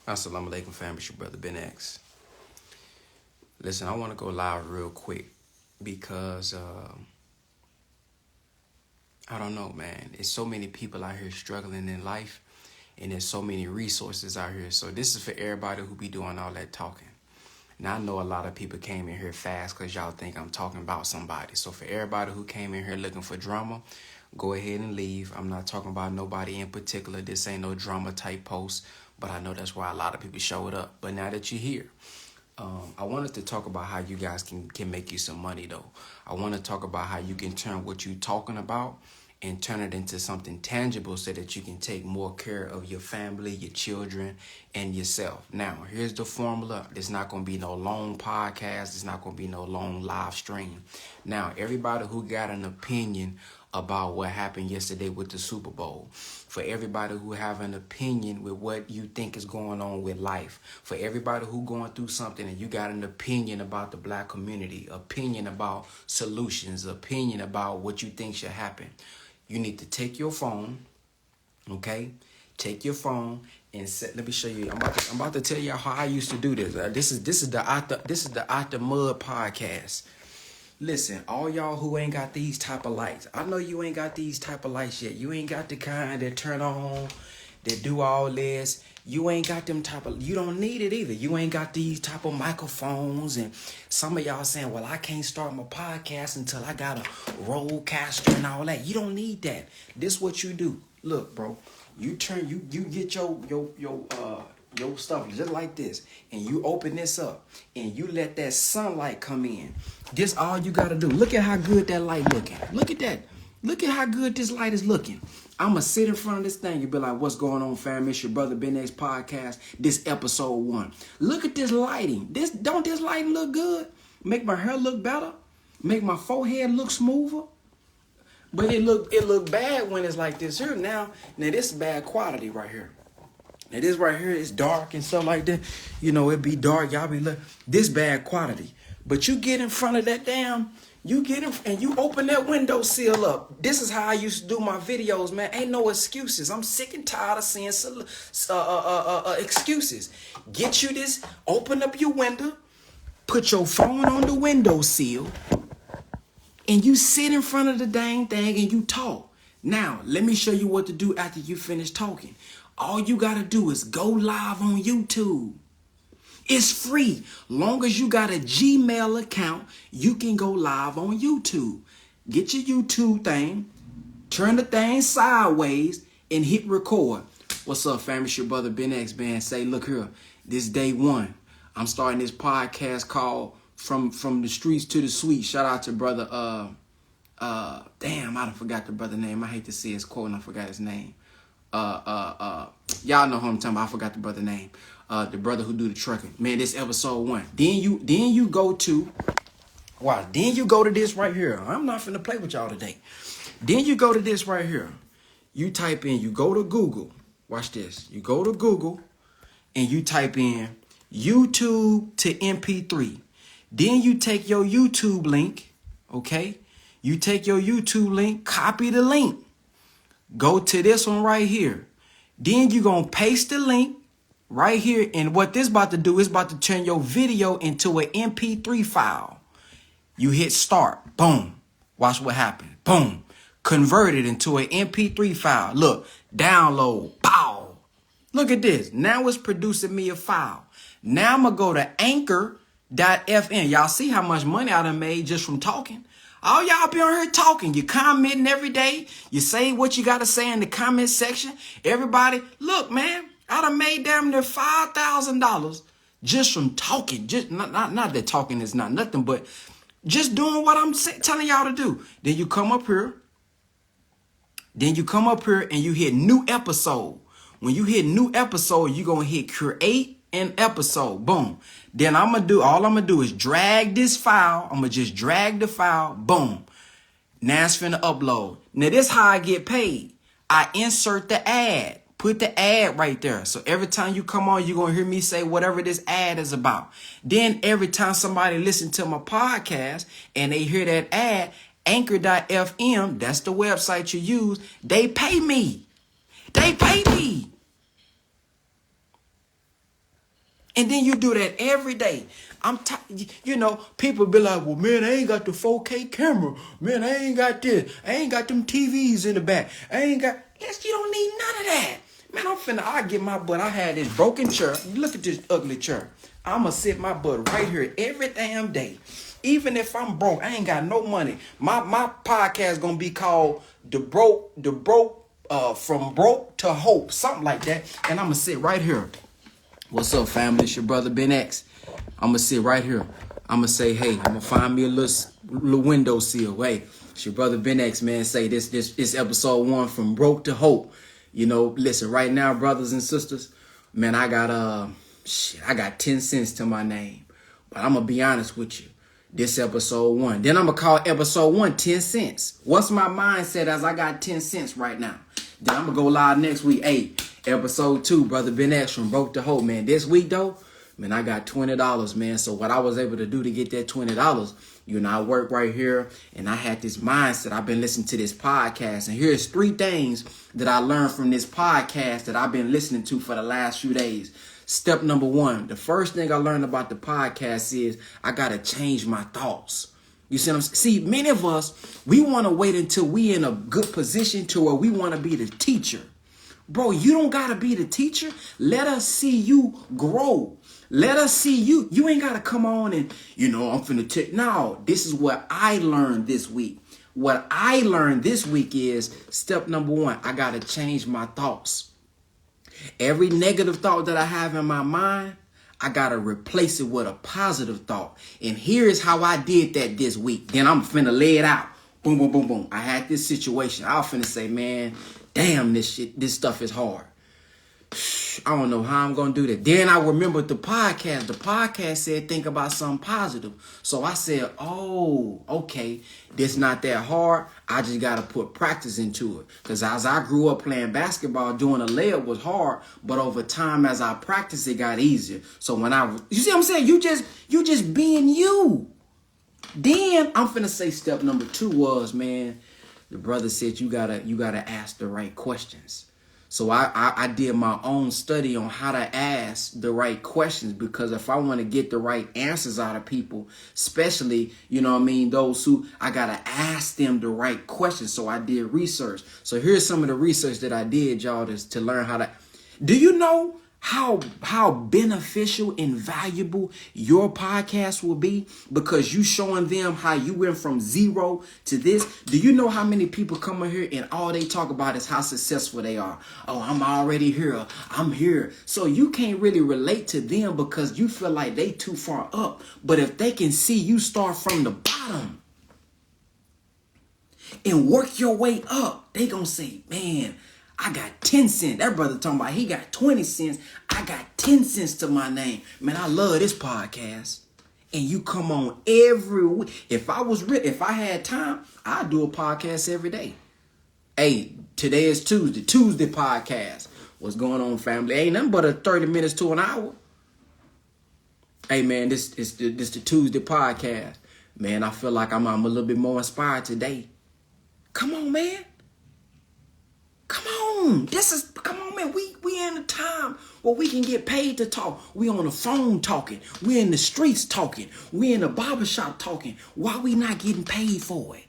Assalamu alaikum, fam. It's your brother Ben X. Listen, I want to go live real quick because I don't know, man. There's so many people out here struggling in life, and there's so many resources out here. So this is for everybody who be doing all that talking. Now, I know a lot of people came in here fast because y'all think I'm talking about somebody. So for everybody who came in here looking for drama, go ahead and leave. I'm not talking about nobody in particular. This ain't no drama type post, but I know that's why a lot of people showed up. But now that you're here, I wanted to talk about how you guys can make you some money, though. I want to talk about how you can turn what you're talking about and turn it into something tangible so that you can take more care of your family, your children, and yourself. Now, here's the formula. It's not going to be no long podcast. It's not going to be no long live stream. Now, everybody who got an opinion about what happened yesterday with the Super Bowl, for everybody who have an opinion with what you think is going on with life, for everybody who going through something and you got an opinion about the black community, opinion about solutions, opinion about what you think should happen, you need to take your phone, okay? Take your phone and let me show you. I'm about to tell you how I used to do this. This is the Out the Mud podcast. Listen, all y'all who ain't got these type of lights, I know you ain't got these type of lights yet. You ain't got the kind that turn on, that do all this. You ain't got them type of, you don't need it either. You ain't got these type of microphones. And some of y'all saying, well, I can't start my podcast until I got a roadcaster and all that. You don't need that. This what you do. Look, bro, you get your stuff just like this, and you open this up and you let that sunlight come in. This all you gotta do. Look at how good that light looking. Look at that. Look at how good this light is looking. I'ma sit in front of this thing and be like, what's going on, fam? It's your brother Ben X podcast. This episode 1. Look at this lighting. Don't this lighting look good? Make my hair look better. Make my forehead look smoother. But it look bad when it's like this here. Now this is bad quality right here. Now this right here is dark and stuff like that. You know, it be dark. Y'all be like, this bad quality. But you get in front of that you get in and you open that window sill up. This is how I used to do my videos, man. Ain't no excuses. I'm sick and tired of seeing excuses. Get you this, open up your window, put your phone on the window sill, and you sit in front of the dang thing and you talk. Now, let me show you what to do after you finish talking. All you got to do is go live on YouTube. It's free. Long as you got a Gmail account, you can go live on YouTube. Get your YouTube thing, turn the thing sideways, and hit record. What's up, fam? It's your brother Ben X, man. Say, look here, this day 1. I'm starting this podcast called From the Streets to the Suite. Shout out to brother, damn, I done forgot the brother name. I hate to see his quote and I forgot his name. Y'all know who I'm talking about. I forgot the brother name. The brother who do the trucking. Man, this episode 1. Then you go to this right here. I'm not finna play with y'all today. Then you go to this right here. You type in, you go to Google. Watch this. You go to Google and you type in YouTube to MP3. Then you take your YouTube link, okay? You take your YouTube link, copy the link. Go to this one right here. Then you're going to paste the link right here. And what this about to do is about to turn your video into an MP3 file. You hit start. Boom. Watch what happened. Boom. Convert it into an MP3 file. Look. Download. Pow. Look at this. Now it's producing me a file. Now I'm going to go to anchor.fm. Y'all see how much money I done made just from talking? All y'all be on here talking. You commenting every day. You say what you got to say in the comment section. Everybody, look, man, I done made damn near $5,000 just from talking. Just not that talking is not nothing, but just doing what I'm telling y'all to do. Then you come up here. And you hit new episode. When you hit new episode, you're going to hit create an episode. Boom. Then all I'm going to do is drag this file. I'm going to just drag the file. Boom. Now it's finna upload. Now this how I get paid. I insert the ad. Put the ad right there. So every time you come on, you're going to hear me say whatever this ad is about. Then every time somebody listen to my podcast and they hear that ad, anchor.fm, that's the website you use, they pay me. They pay me. And then you do that every day. People be like, well, man, I ain't got the 4K camera. Man, I ain't got this. I ain't got them TVs in the back. You don't need none of that. Man, I get my butt. I had this broken chair. Look at this ugly chair. I'ma sit my butt right here every damn day. Even if I'm broke, I ain't got no money. My podcast gonna be called From Broke to Hope, something like that. And I'ma sit right here. What's up, family? It's your brother Ben X. I'ma sit right here. I'ma say, hey, I'm gonna find me a little windowsill. Hey, it's your brother Ben X, man. Say this episode 1, From Broke to Hope. Listen, right now, brothers and sisters, man, I got 10 cents to my name. But I'm gonna be honest with you. This episode 1. Then I'm gonna call episode 1 10 cents. What's my mindset as I got 10 cents right now? Then I'm gonna go live next week. Hey, episode 2, brother Ben X, From Broke to Hope, man. This week though, man, I got $20, man. So what I was able to do to get that $20, I work right here, and I had this mindset. I've been listening to this podcast, and here's 3 things that I learned from this podcast that I've been listening to for the last few days. Step number 1, the first thing I learned about the podcast is I gotta change my thoughts. You see what I'm saying? See, many of us, we want to wait until we in a good position to where we want to be the teacher. Bro, you don't got to be the teacher. Let us see you grow. Let us see you. You ain't got to come on and, I'm finna take. No, this is what I learned this week. What I learned this week is step number 1. I got to change my thoughts. Every negative thought that I have in my mind, I got to replace it with a positive thought. And here is how I did that this week. Then I'm finna lay it out. Boom, boom, boom, boom. I had this situation. I was finna say, man, damn, this stuff is hard. I don't know how I'm going to do that. Then I remembered the podcast. The podcast said, think about something positive. So I said, oh, okay, this not that hard. I just got to put practice into it. Because as I grew up playing basketball, doing a layup was hard. But over time, as I practiced, it got easier. So you see what I'm saying? You just being you. Then I'm finna say step number 2 was, man, the brother said you gotta ask the right questions. So I did my own study on how to ask the right questions, because if I want to get the right answers out of people, especially, those who, I got to ask them the right questions. So I did research. So here's some of the research that I did, y'all, to learn how to. Do you know how beneficial and valuable your podcast will be because you showing them how you went from 0 to this? Do you know how many people come in here and all they talk about is how successful they are? Oh, I'm already here. I'm here. So you can't really relate to them because you feel like they too far up. But if they can see you start from the bottom and work your way up, they gonna say, man, I got 10 cents. That brother talking about he got 20 cents. I got 10 cents to my name. Man, I love this podcast. And you come on every week. If I had time, I'd do a podcast every day. Hey, today is Tuesday. Tuesday podcast. What's going on, family? Ain't nothing but a 30 minutes to an hour. Hey, man, this the Tuesday podcast. Man, I feel like I'm a little bit more inspired today. Come on, man. Come on, man. We in a time where we can get paid to talk. We on the phone talking. We in the streets talking. We in the barbershop talking. Why we not getting paid for it?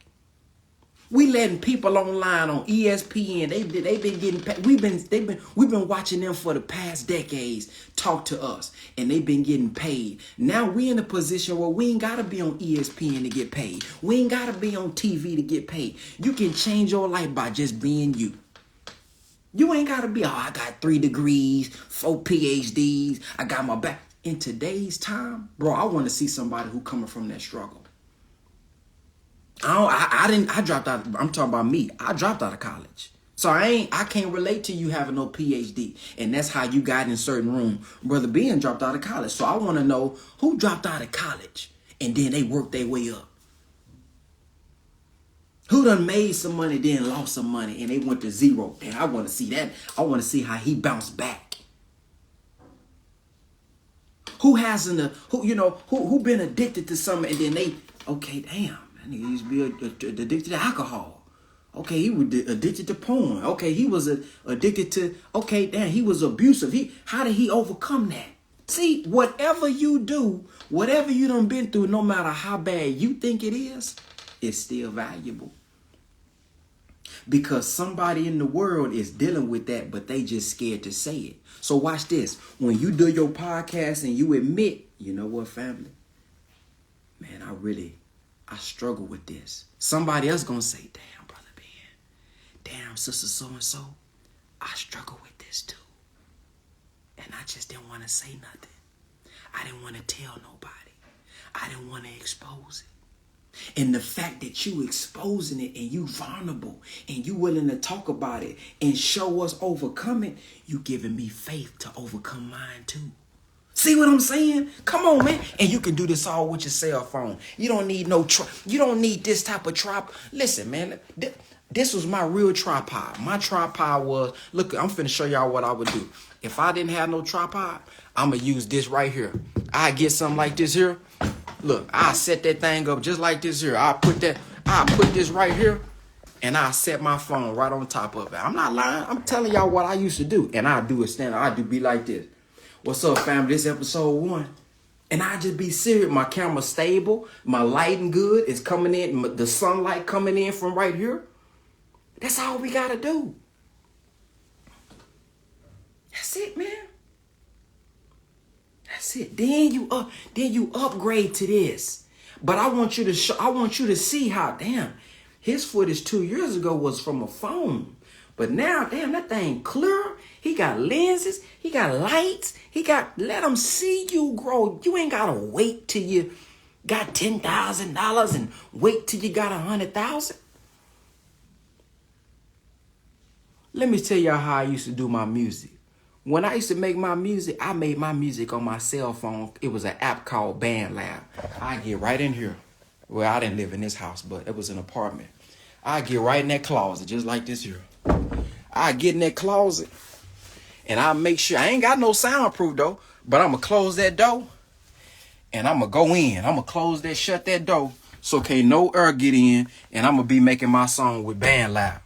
We letting people online on ESPN. They been getting paid. We've been watching them for the past decades talk to us, and they've been getting paid. Now we in a position where we ain't gotta be on ESPN to get paid. We ain't gotta be on TV to get paid. You can change your life by just being you. You ain't got to be, I got 3 degrees, 4 PhDs, I got my back. In today's time, bro, I want to see somebody who coming from that struggle. I dropped out. I'm talking about me. I dropped out of college. So I can't relate to you having no PhD. And that's how you got in certain room. Brother Ben dropped out of college. So I want to know who dropped out of college and then they worked their way up. Who done made some money, then lost some money, and they went to 0? And I want to see that. I want to see how he bounced back. Who been addicted to something, and then okay, damn, that nigga used to be addicted to alcohol. Okay, he was addicted to porn. Okay, he was addicted to, okay, damn, he was abusive. How did he overcome that? See, whatever you do, whatever you done been through, no matter how bad you think it is, it's still valuable. Because somebody in the world is dealing with that, but they just scared to say it. So watch this. When you do your podcast and you admit, you know what, family? Man, I struggle with this. Somebody else gonna say, damn, Brother Ben, damn, Sister So-and-so, I struggle with this too. And I just didn't want to say nothing. I didn't want to tell nobody. I didn't want to expose it. And the fact that you exposing it and you vulnerable and you willing to talk about it and show us overcome it, you giving me faith to overcome mine too. See what I'm saying? Come on, man. And you can do this all with your cell phone. You don't need you don't need this type of tripod. Listen, man, this was my real tripod. My tripod was, look, I'm finna show y'all what I would do. If I didn't have no tripod, I'm going to use this right here. I get something like this here. Look, I set that thing up just like this here. I put this right here, and I set my phone right on top of it. I'm not lying. I'm telling y'all what I used to do. And I do it standing. I do be like this. What's up, family? This episode 1. And I just be serious. My camera stable. My lighting good. It's coming in. The sunlight coming in from right here. That's all we got to do. That's it, man. That's it. Then you upgrade to this. But I want you to see how, damn, his footage 2 years ago was from a phone. But now, damn, that thing clear. He got lenses. He got lights. Let him see you grow. You ain't got to wait till you got $10,000 and wait till you got 100,000. Let me tell y'all how I used to do my music. When I used to make my music, I made my music on my cell phone. It was an app called BandLab. I get right in here. Well, I didn't live in this house, but it was an apartment. I get right in that closet, just like this here. I get in that closet, and I make sure, I ain't got no soundproof though, but I'm going to close that door, and I'm going to go in. I'm going to close that, shut that door, so can't no air get in, and I'm going to be making my song with BandLab.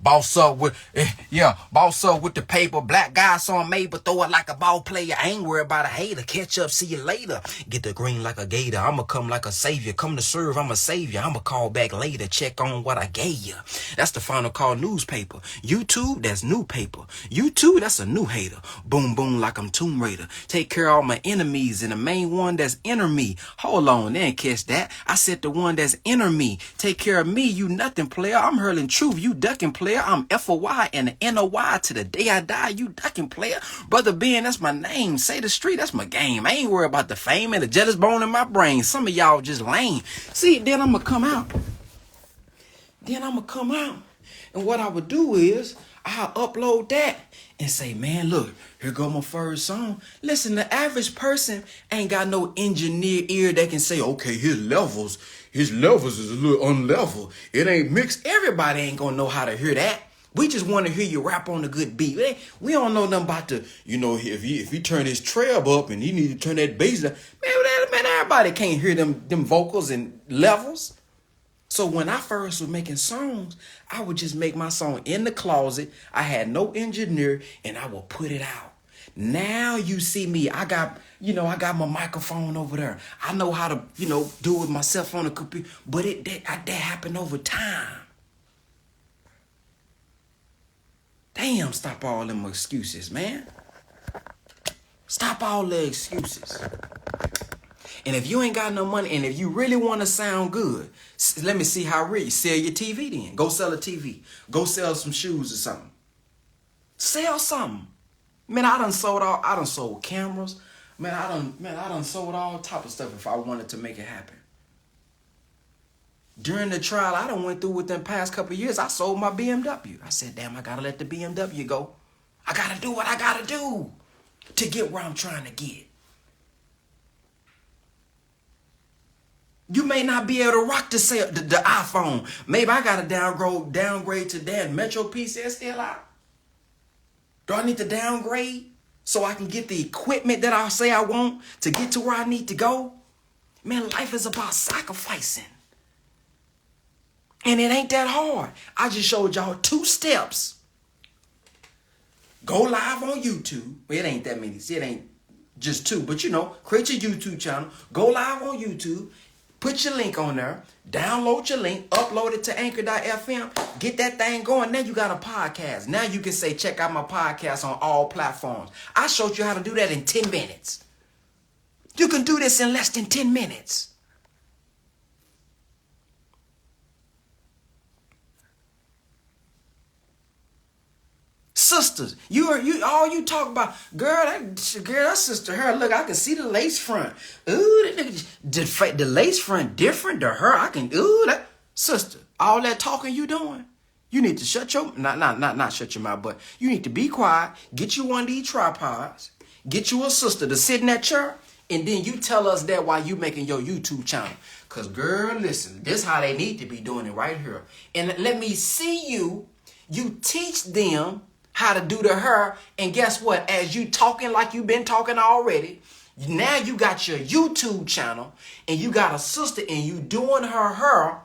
Boss up with the paper. Black guy song made, but throw it like a ball player. I ain't worried about a hater. Catch up, see you later. Get the green like a gator. I'ma come like a savior. Come to serve, I'm a savior. I'ma call back later. Check on what I gave you. That's the Final Call newspaper. YouTube, that's new paper. YouTube, that's a new hater. Boom, boom, like I'm Tomb Raider. Take care of all my enemies, and the main one that's enter me. Hold on, they ain't catch that. I said the one that's enter me. Take care of me, you nothing player. I'm hurling truth, you ducking player. I'm FOY and the NOY to the day I die, you ducking player. Brother Ben, that's my name. Say the street, that's my game. I ain't worried about the fame and the jealous bone in my brain. Some of y'all just lame. See, then I'm going to come out. And what I would do is, I'll upload that and say, man, look, here go my first song. Listen, the average person ain't got no engineer ear that can say, okay, his levels is a little unlevel. It ain't mixed. Everybody ain't gonna know how to hear that. We just want to hear you rap on a good beat. We don't know nothing about the, if he turn his treb up and he need to turn that bass down. Man, everybody can't hear them vocals and levels. So when I first was making songs, I would just make my song in the closet. I had no engineer, and I would put it out. Now you see me. I got my microphone over there. I know how to, do it myself on the computer. But that happened over time. Damn, stop all them excuses, man. Stop all the excuses. And if you ain't got no money, and if you really want to sound good, let me see how rich. Sell your TV then. Go sell a TV. Go sell some shoes or something. Sell something. Man, I done sold cameras. Man, I done sold all type of stuff if I wanted to make it happen. During the trial I done went through with them past couple of years, I sold my BMW. I said, damn, I gotta let the BMW go. I gotta do what I gotta do to get where I'm trying to get. You may not be able to rock the iPhone. Maybe I got to downgrade to that Metro PCS still out. Do I need to downgrade so I can get the equipment that I say I want to get to where I need to go? Man, life is about sacrificing. And it ain't that hard. I just showed y'all 2 steps. Go live on YouTube. Well, it ain't that many. See, it ain't just 2. But, create your YouTube channel. Go live on YouTube. Put your link on there. Download your link. Upload it to anchor.fm. Get that thing going. Now you got a podcast. Now you can say, check out my podcast on all platforms. I showed you how to do that in 10 minutes. You can do this in less than 10 minutes. Sisters, all you talk about, girl, that sister, her, look, I can see the lace front. Ooh, the lace front different to her. That sister, all that talking you doing, you need to shut your, not shut your mouth, but you need to be quiet. Get you one of these tripods. Get you a sister to sit in that chair, and then you tell us that while you making your YouTube channel. Cause girl, listen, this is how they need to be doing it right here. And let me see you teach them how to do to her, and guess what? As you talking like you've been talking already, now you got your YouTube channel, and you got a sister, and you doing her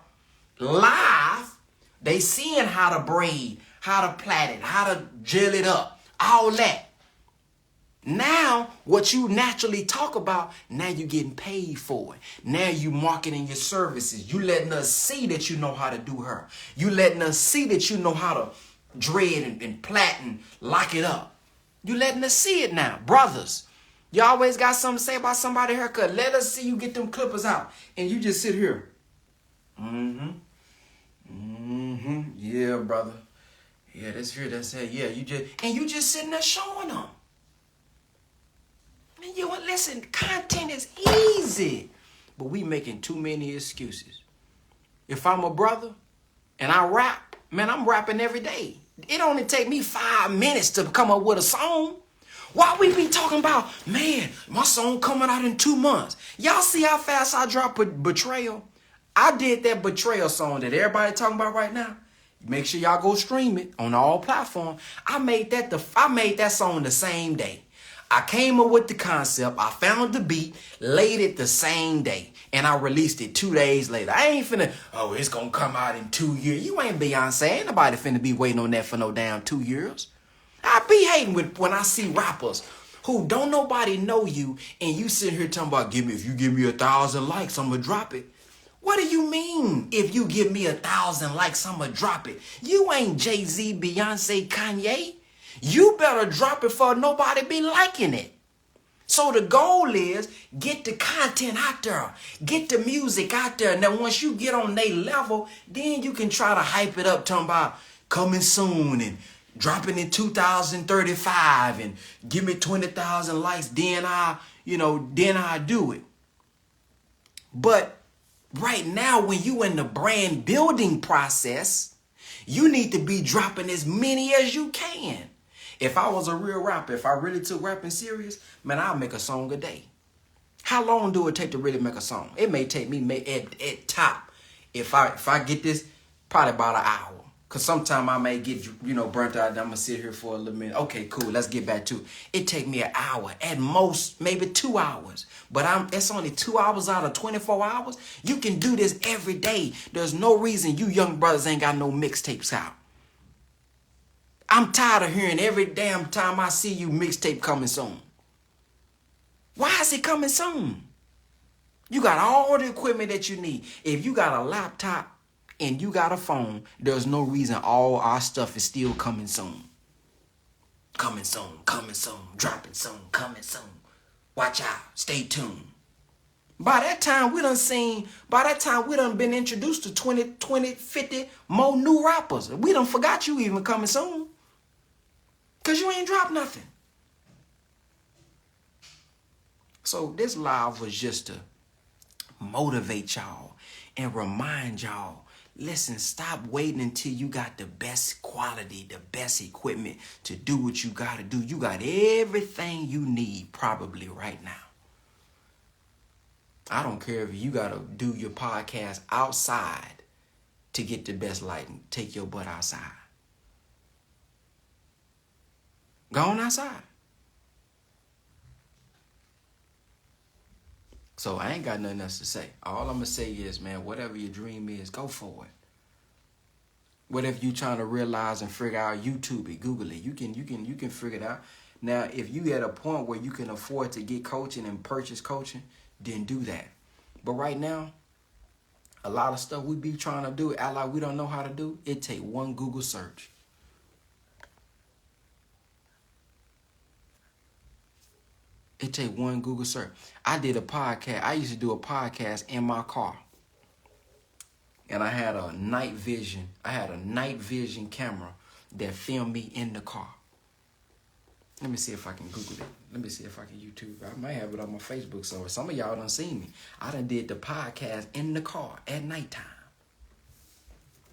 live. They seeing how to braid, how to plait it, how to gel it up, all that. Now, what you naturally talk about, now you getting paid for it. Now you marketing your services. You letting us see that you know how to do her. You letting us see that you know how to dread and plait and lock it up. You letting us see it now. Brothers, you always got something to say about somebody's haircut. Let us see you get them clippers out. And you just sit here. Yeah, brother. Yeah, that's here, that's it. Yeah, you just sitting there showing them. And listen, content is easy. But we making too many excuses. If I'm a brother and I rap, man, I'm rapping every day. It only take me 5 minutes to come up with a song. Why we be talking about, man, my song coming out in 2 months? Y'all see how fast I drop Betrayal? I did that Betrayal song that everybody talking about right now. Make sure y'all go stream it on all platforms. I made that song the same day. I came up with the concept. I found the beat, laid it the same day, and I released it 2 days later. I ain't finna, it's gonna come out in 2 years. You ain't Beyonce. Ain't nobody finna be waiting on that for no damn 2 years. I be hating when I see rappers who don't nobody know you, and you sit here talking about, if you give me 1,000 likes, I'm gonna drop it. What do you mean, if you give me 1,000 likes, I'm gonna drop it? You ain't Jay-Z, Beyonce, Kanye. You better drop it for nobody be liking it. So the goal is get the content out there. Get the music out there. Now, once you get on their level, then you can try to hype it up, talking about coming soon and dropping in 2035 and give me 20,000 likes. Then I do it. But right now, when you in the brand building process, you need to be dropping as many as you can. If I was a real rapper, if I really took rapping serious, man, I'll make a song a day. How long do it take to really make a song? It may take me at top, if I get this, probably about an hour. Because sometimes I may get, burnt out, and I'm going to sit here for a little minute. Okay, cool, let's get back to it. It take me an hour, at most, maybe 2 hours. But it's only 2 hours out of 24 hours. You can do this every day. There's no reason you young brothers ain't got no mixtapes out. I'm tired of hearing every damn time I see you mixtape coming soon. Why is it coming soon? You got all the equipment that you need. If you got a laptop and you got a phone, there's no reason all our stuff is still coming soon. Coming soon, dropping soon, coming soon. Watch out, stay tuned. By that time, we done been introduced to 20, 50 more new rappers. We done forgot you even coming soon. Because you ain't dropped nothing. So this live was just to motivate y'all and remind y'all, listen, stop waiting until you got the best quality, the best equipment to do what you got to do. You got everything you need probably right now. I don't care if you got to do your podcast outside to get the best lighting. Take your butt outside. Go on outside. So I ain't got nothing else to say. All I'm going to say is, man, whatever your dream is, go for it. What if you trying to realize and figure out YouTube it, Google it? You can figure it out. Now, if you at a point where you can afford to get coaching and purchase coaching, then do that. But right now, a lot of stuff we be trying to do, act like we don't know how to do, it take one Google search. It take one Google search. I did a podcast. I used to do a podcast in my car. And I had a night vision. I had a night vision camera that filmed me in the car. Let me see if I can Google it. Let me see if I can YouTube. I might have it on my Facebook. So some of y'all done seen me. I done did the podcast in the car at nighttime.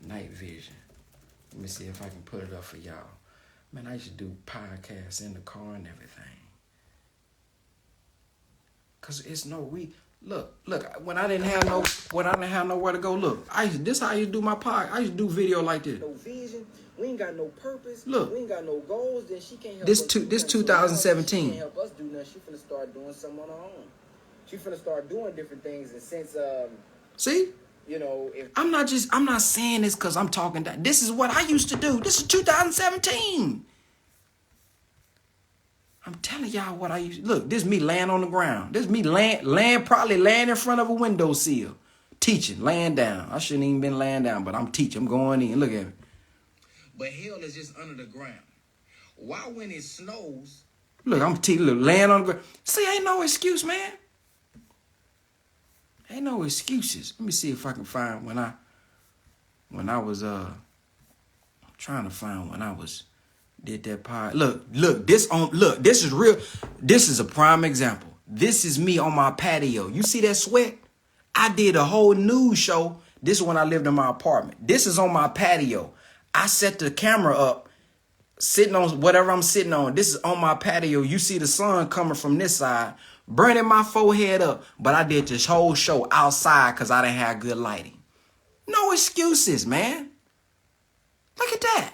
Night vision. Let me see if I can put it up for y'all. Man, I used to do podcasts in the car and everything. Cause it's no look. When I didn't have nowhere to go, look. This how I used to do my pod. I used to do video like this. No vision. We ain't got no purpose. Look. We ain't got no goals. Then she can't help This us. this 2017. She can't help us do nothing. She finna start doing something on her own. She finna start doing different things. And since See, you know, if I'm not saying this because I'm talking that. This is what I used to do. This is 2017. I'm telling y'all what I used to look. This is me laying on the ground. This is me probably laying in front of a windowsill, teaching, laying down. I shouldn't even been laying down, but I'm teaching. I'm going in. Look at me. But hell is just under the ground. Why when it snows? Look, I'm teaching. Look, laying on the ground. See, ain't no excuse, man. Ain't no excuses. Let me see if I can find when I was trying to find when I was. Did that pod. Look, this is real. This is a prime example. This is me on my patio. You see that sweat? I did a whole news show. This is when I lived in my apartment. This is on my patio. I set the camera up, sitting on whatever I'm sitting on. This is on my patio. You see the sun coming from this side, burning my forehead up. But I did this whole show outside because I didn't have good lighting. No excuses, man. Look at that.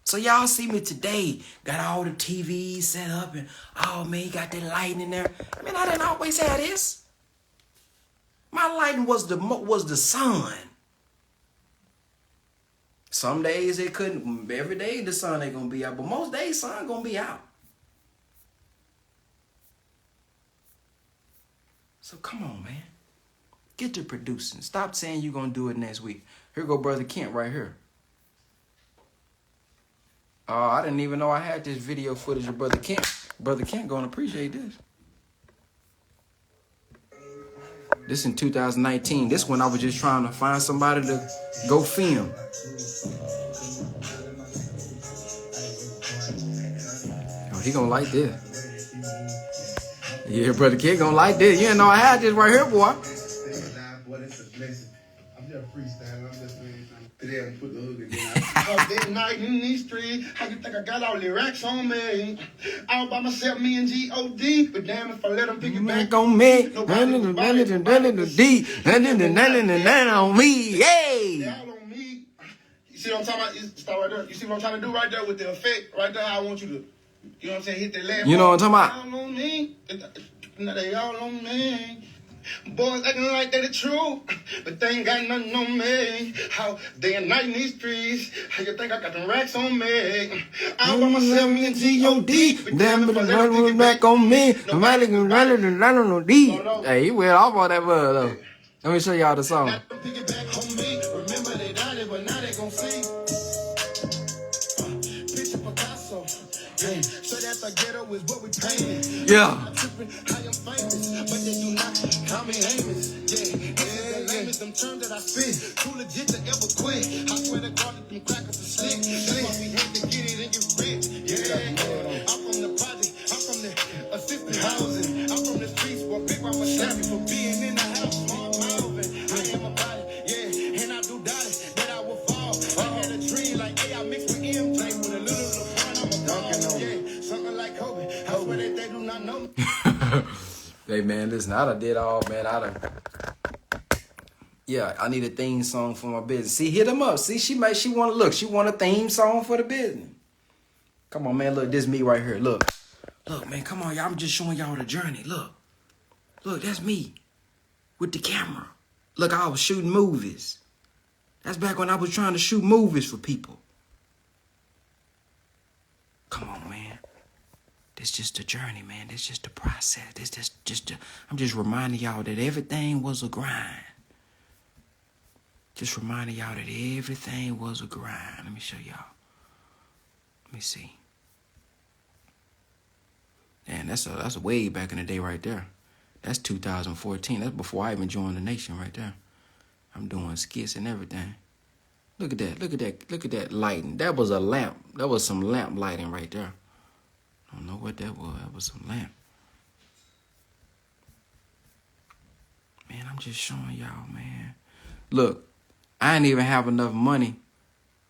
So y'all see me today, got all the TVs set up and, oh man, you got that lighting in there. I mean, I didn't always have this. My lighting was the sun. Some days it couldn't, every day the sun ain't gonna be out, but most days sun gonna be out. So come on, man. Get to producing. Stop saying you're gonna do it next week. Here go Brother Kent right here. I didn't even know I had this video footage of Brother Kent. Brother Kent gonna appreciate this. This in 2019. This when I was just trying to find somebody to go film. Oh, he gonna like this. Yeah, Brother Kent gonna like this. You didn't know I had this right here, boy. I'm just freestyling. I'm just saying. Today I put the hook again. That night in these streets, how you think I got all the racks on me? All by myself, me and G.O.D. But damn if I let them pick it back on me. On me. Yay! They all on me. You see what I'm talking about? Start right there. You see what I'm trying to do right there with the effect? Right there, I want you to, you know what I'm saying, hit that last You know what I'm talking about? They all on me. They all on me. Boys acting like they the truth, but they ain't got nothing on me. How day and night in these streets, how you think I got them racks on me? I'm by myself, me and G.O.D. Damn it, run back on me. Nobody can run it and run on D. Hey, he went off on that word though. Let me show y'all the song. Pick it back on me. Remember they died, but now they gon' see. Picture Picasso. Yeah, so that the ghetto is what we painted. Yeah. I am famous, but they do not call me Amos. Yeah. Them terms that I spit, too legit to ever quit. I swear to God that them crackers are slick. That's why we had to get it and get rich. Yeah. I'm from the project, I'm from the assisted housing. I'm from the streets where big mama slapped me for being in the house. Smart mouthing, I am about it, yeah. And I do doubt it, that I will fall. I had a dream like, hey, I mixed with M, play with a little LeBron, I'm a ball. Yeah, something like Kobe. I swear that they do not know me. Hey man, listen, I done did all, man. Yeah, I need a theme song for my business. See, hit them up. See, she want a theme song for the business. Come on, man. Look, this me right here. Look, man. Come on, y'all. I'm just showing y'all the journey. Look, that's me with the camera. Look, I was shooting movies. That's back when I was trying to shoot movies for people. Come on, man. This just a journey, man. This just a process. I'm just reminding y'all that everything was a grind. Just reminding y'all that everything was a grind. Let me show y'all. Let me see. Man, that's a way back in the day right there. That's 2014. That's before I even joined the nation right there. I'm doing skits and everything. Look at that. Look at that lighting. That was a lamp. That was some lamp lighting right there. I don't know what that was. That was some lamp. Man, I'm just showing y'all, man. Look, I didn't even have enough money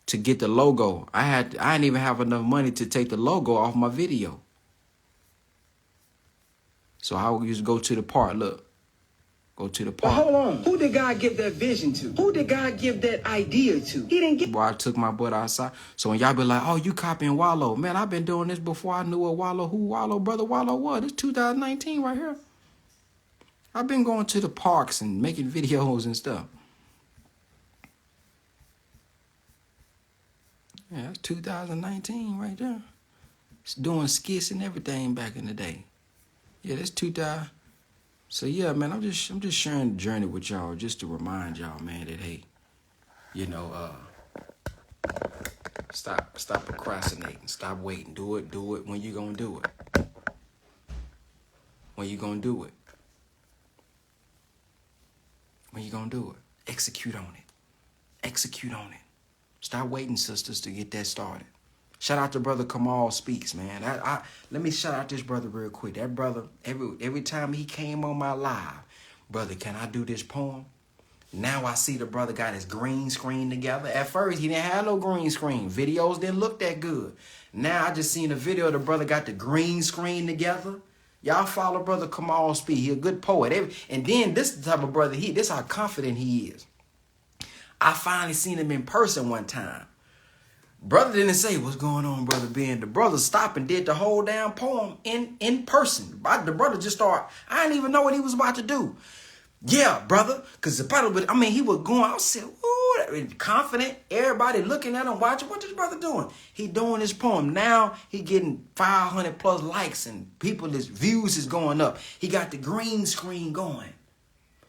to get the logo. I didn't even have enough money to take the logo off my video. So I would just go to the park. Look. Go to the park. But hold on. Who did God give that vision to? Who did God give that idea to? He didn't give. Boy, I took my butt outside. So when y'all be like, oh, you copying Wallow. Man, I've been doing this before I knew what Wallow, who Wallow, Brother Wallow was. It's 2019 right here. I've been going to the parks and making videos and stuff. Yeah, that's 2019 right there. It's doing skits and everything back in the day. Yeah, that's 2000. So yeah, man, I'm just sharing the journey with y'all just to remind y'all, man, that hey, you know, stop procrastinating, stop waiting, do it when you gonna do it. When you gonna do it. When you gonna do it. Execute on it. Execute on it. Stop waiting, sisters, to get that started. Shout out to Brother Kamal Speaks, man. Let me shout out this brother real quick. That brother, every time he came on my live, brother, can I do this poem? Now I see the brother got his green screen together. At first, he didn't have no green screen. Videos didn't look that good. Now I just seen a video, the brother got the green screen together. Y'all follow Brother Kamal Speak. He a good poet. And then this type of brother, this how confident he is. I finally seen him in person one time. Brother didn't say, what's going on, Brother Ben? The brother stopped and did the whole damn poem in person. The brother just started, I didn't even know what he was about to do. Yeah, brother, because the brother, he was going, I said, ooh, confident, everybody looking at him, watching, what this brother doing? He doing his poem. Now he getting 500 plus likes and his views is going up. He got the green screen going.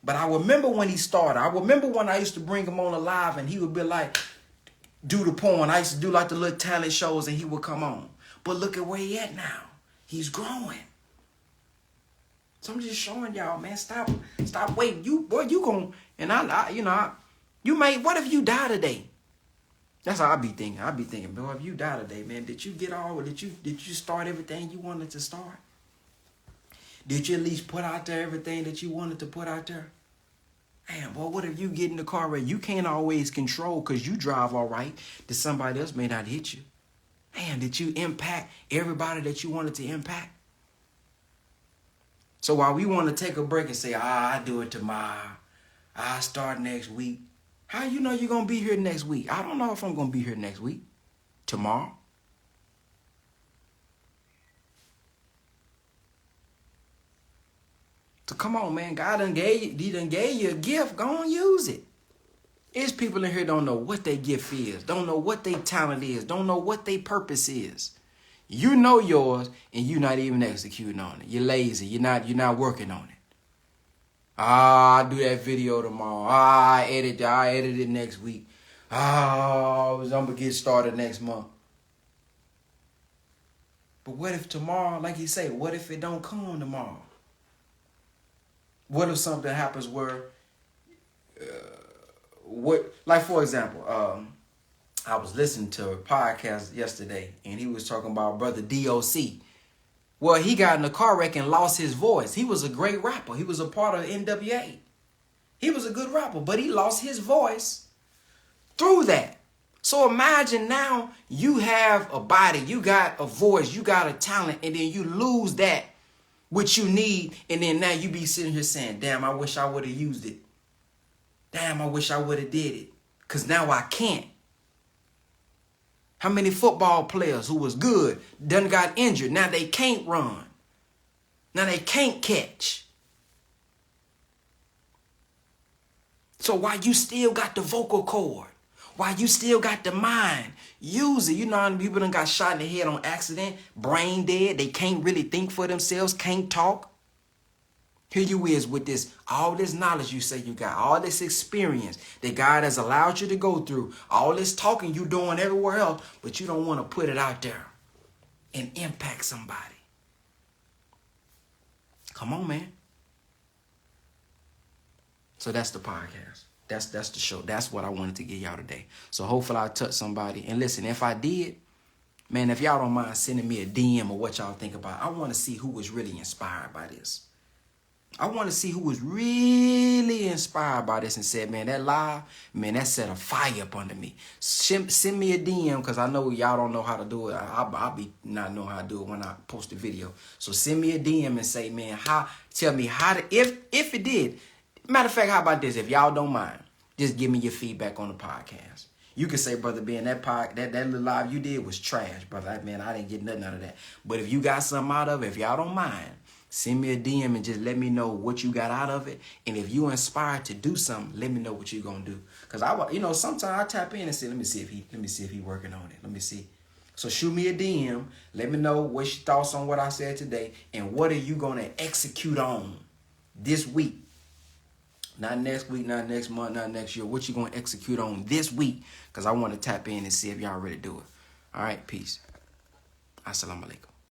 But I remember when he started. I remember when I used to bring him on a live and he would be like, do the poem. I used to do like the little talent shows and he would come on. But look at where he at now. He's growing. So I'm just showing y'all, man, stop waiting. You gon' and you may, what if you die today? That's how I be thinking. I be thinking, boy, if you die today, man, did you start everything you wanted to start? Did you at least put out there everything that you wanted to put out there? Damn, boy, what if you get in the car wreck? You can't always control because you drive all right that somebody else may not hit you. Man, did you impact everybody that you wanted to impact? So while we want to take a break and say, I do it tomorrow, I start next week. How you know you're going to be here next week? I don't know if I'm going to be here next week. Tomorrow. So come on, man. God done gave you a gift. Go and use it. There's people in here don't know what their gift is. Don't know what their talent is. Don't know what their purpose is. You know yours and you're not even executing on it. You're lazy. You're not working on it. I'll do that video tomorrow. I edit it next week. I'm going to get started next month. But what if tomorrow, like you say, what if it don't come tomorrow? What if something happens where, like for example, I was listening to a podcast yesterday and he was talking about Brother DOC. Well, he got in a car wreck and lost his voice. He was a great rapper. He was a part of NWA. He was a good rapper, but he lost his voice through that. So imagine now you have a body, you got a voice, you got a talent, and then you lose that which you need, and then now you be sitting here saying, damn, I wish I would have used it. Damn, I wish I would have did it. Because now I can't. How many football players who was good done got injured? Now they can't run. Now they can't catch. So while you still got the vocal cord, while you still got the mind, use it. You know how many people done got shot in the head on accident, brain dead, they can't really think for themselves, can't talk. Here you is with this, all this knowledge you say you got, all this experience that God has allowed you to go through, all this talking you doing everywhere else, but you don't want to put it out there and impact somebody. Come on, man. So that's the podcast. That's the show. That's what I wanted to give y'all today. So hopefully I touched somebody. And listen, if I did, man, if y'all don't mind sending me a DM or what y'all think about it, I want to see who was really inspired by this. I want to see who was really inspired by this and said, man, that live, man, that set a fire up under me. Send me a DM because I know y'all don't know how to do it. I'll be not knowing how to do it when I post the video. So send me a DM and say, man, tell me how to, if it did. Matter of fact, how about this? If y'all don't mind, just give me your feedback on the podcast. You can say, brother Ben, that little live you did was trash, brother. Man, I didn't get nothing out of that. But if you got something out of it, if y'all don't mind, send me a DM and just let me know what you got out of it. And if you inspired to do something, let me know what you're gonna do. Cause sometimes I tap in and say, let me see if he working on it. Let me see. So shoot me a DM. Let me know what's your thoughts on what I said today, and what are you gonna execute on this week? Not next week, not next month, not next year. What you gonna execute on this week? Cause I want to tap in and see if y'all ready to do it. All right, peace. Assalamu alaikum.